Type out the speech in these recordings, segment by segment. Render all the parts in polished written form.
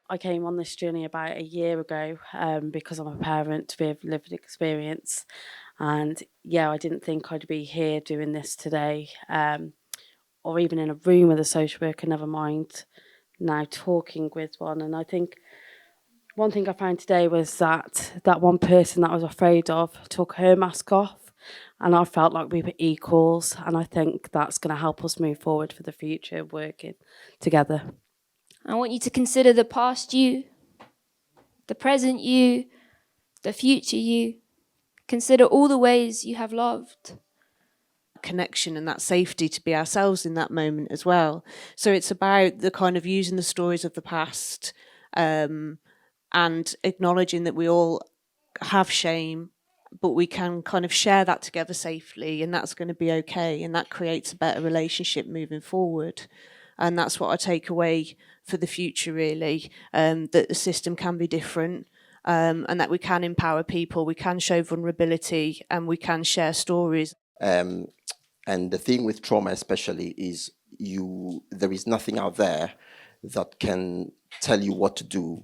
I came on this journey about a year ago because I'm a parent with lived experience. And yeah, I didn't think I'd be here doing this today, or even in a room with a social worker, never mind now talking with one. And I think one thing I found today was that one person that I was afraid of took her mask off, and I felt like we were equals. And I think that's going to help us move forward for the future, working together. I want you to consider the past you, the present you, the future you. Consider all the ways you have loved. Connection and that safety to be ourselves in that moment as well. So it's about the kind of using the stories of the past and acknowledging that we all have shame, but we can kind of share that together safely, and that's going to be okay, and that creates a better relationship moving forward. And that's what I take away for the future, really, that the system can be different, and that we can empower people, we can show vulnerability, and we can share stories. And the thing with trauma especially is there is nothing out there that can tell you what to do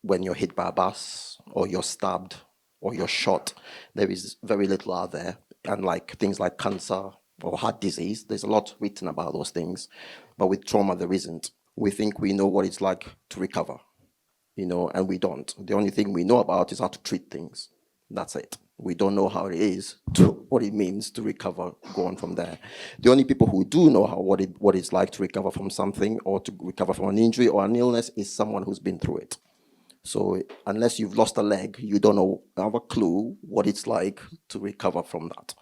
when you're hit by a bus or you're stabbed or you're shot. There is very little out there. And like things like cancer or heart disease, there's a lot written about those things. But with trauma, there isn't. We think we know what it's like to recover, and we don't. The only thing we know about is how to treat things. That's it. We don't know how it is, what it means to recover, go on from there. The only people who do know what it's like to recover from something or to recover from an injury or an illness is someone who's been through it. So unless you've lost a leg, you don't have a clue what it's like to recover from that.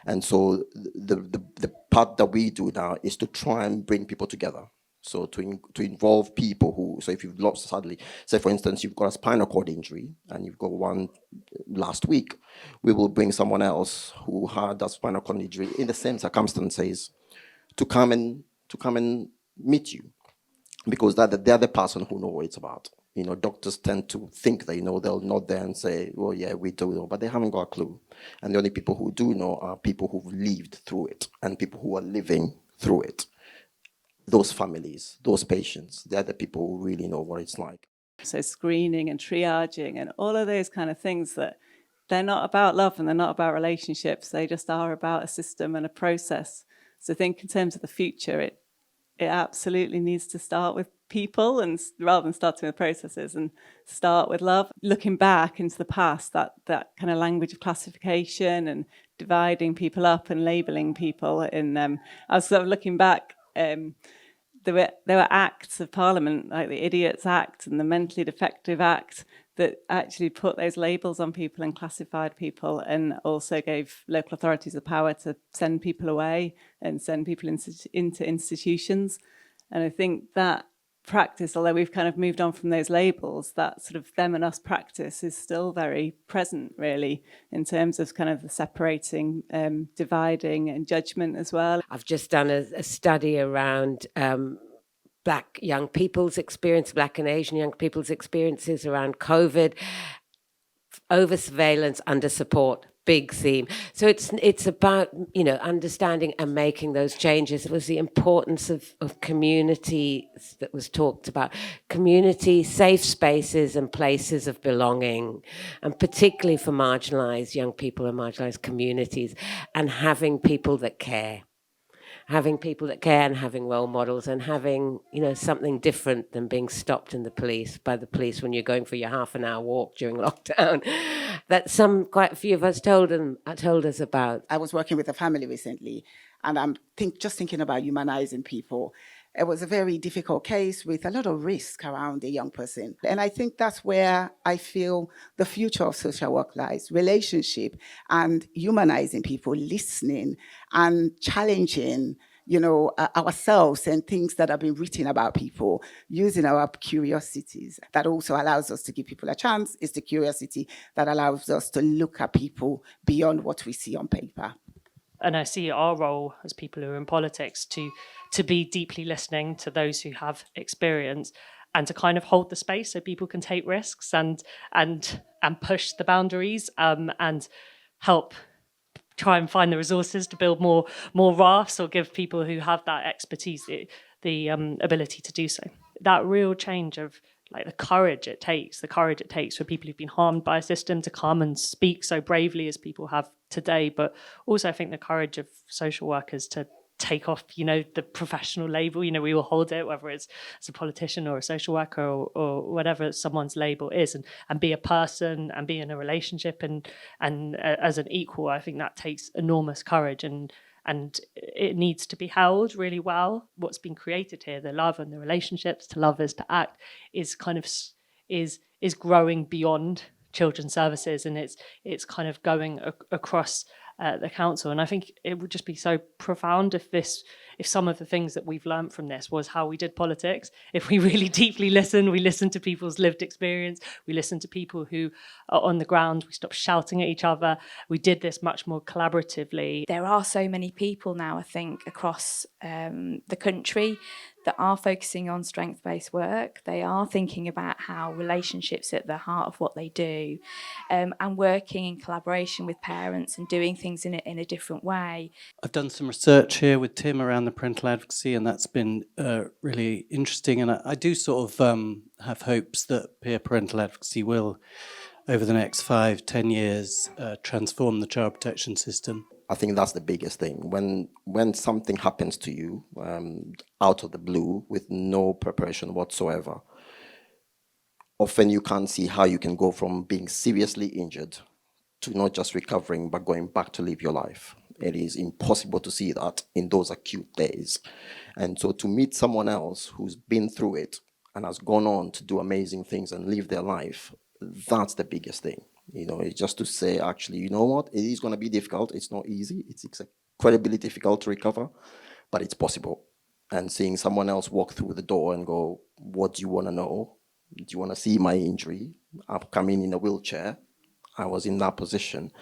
And so the part that we do now is to try and bring people together. So to involve people so if you've lost, sadly, say for instance, you've got a spinal cord injury and you've got one last week, we will bring someone else who had a spinal cord injury in the same circumstances to come and meet you, because they're the person who know what it's about. Doctors tend to think they know, they'll nod there and say, well, yeah, we do know, but they haven't got a clue. And the only people who do know are people who've lived through it and people who are living through it. Those families, those patients, they're the people who really know what it's like. So screening and triaging and all of those kind of things, that they're not about love and they're not about relationships. They just are about a system and a process. So I think in terms of the future, it absolutely needs to start with people, and rather than starting with processes, and start with love. Looking back into the past, that kind of language of classification and dividing people up and labelling people. I was sort of looking back. There were acts of Parliament, like the Idiots Act and the Mentally Defective Act, that actually put those labels on people and classified people, and also gave local authorities the power to send people away and send people into institutions. And I think that practice, although we've kind of moved on from those labels, that sort of them and us practice is still very present, really, in terms of kind of the separating, dividing and judgment as well. I've just done a study around Black young people's experience, Black and Asian young people's experiences around COVID, over surveillance, under support, big theme. So it's about, understanding and making those changes. It was the importance of community that was talked about. Community, safe spaces and places of belonging, and particularly for marginalised young people and marginalised communities, and having people that care. Having people that care and having role models, and having, something different than being stopped by the police when you're going for your half an hour walk during lockdown. That quite a few of us told us about. I was working with a family recently, and I'm just thinking about humanizing people. It was a very difficult case with a lot of risk around a young person. And I think that's where I feel the future of social work lies: relationship and humanizing people, listening and challenging, ourselves and things that have been written about people, using our curiosities. That also allows us to give people a chance. It's the curiosity that allows us to look at people beyond what we see on paper. And I see our role as people who are in politics to be deeply listening to those who have experience, and to kind of hold the space so people can take risks and push the boundaries, and help try and find the resources to build more rafts, or give people who have that expertise the ability to do so. That real change of like the courage it takes for people who've been harmed by a system to come and speak so bravely as people have today. But also I think the courage of social workers to take off, the professional label. We all hold it, whether it's as a politician or a social worker or whatever someone's label is, and be a person and be in a relationship and as an equal. I think that takes enormous courage, and it needs to be held really well. What's been created here, the love and the relationships, to love is to act, is kind of is growing beyond children's services, and it's kind of going across the council. And I think it would just be so profound if some of the things that we've learned from this was how we did politics. If we really deeply we listen to people's lived experience, we listen to people who are on the ground, we stopped shouting at each other, we did this much more collaboratively. There are so many people now, I think, across the country that are focusing on strength-based work. They are thinking about how relationships are at the heart of what they do, and working in collaboration with parents and doing things in a different way. I've done some research here with Tim around the parental advocacy, and that's been really interesting. And I do sort of have hopes that peer parental advocacy will, over the next 5-10 years, transform the child protection system. I think that's the biggest thing. When something happens to you out of the blue with no preparation whatsoever, often you can't see how you can go from being seriously injured to not just recovering, but going back to live your life. It is impossible to see that in those acute days. And so to meet someone else who's been through it and has gone on to do amazing things and live their life, that's the biggest thing. It's just to say, actually, you know what? It is going to be difficult. It's not easy. It's incredibly difficult to recover, but it's possible. And seeing someone else walk through the door and go, what do you want to know? Do you want to see my injury? I've come in a wheelchair. I was in that position.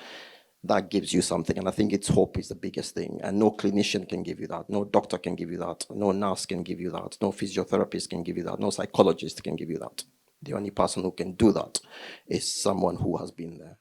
That gives you something. And I think it's hope is the biggest thing. And no clinician can give you that. No doctor can give you that. No nurse can give you that. No physiotherapist can give you that. No psychologist can give you that. The only person who can do that is someone who has been there.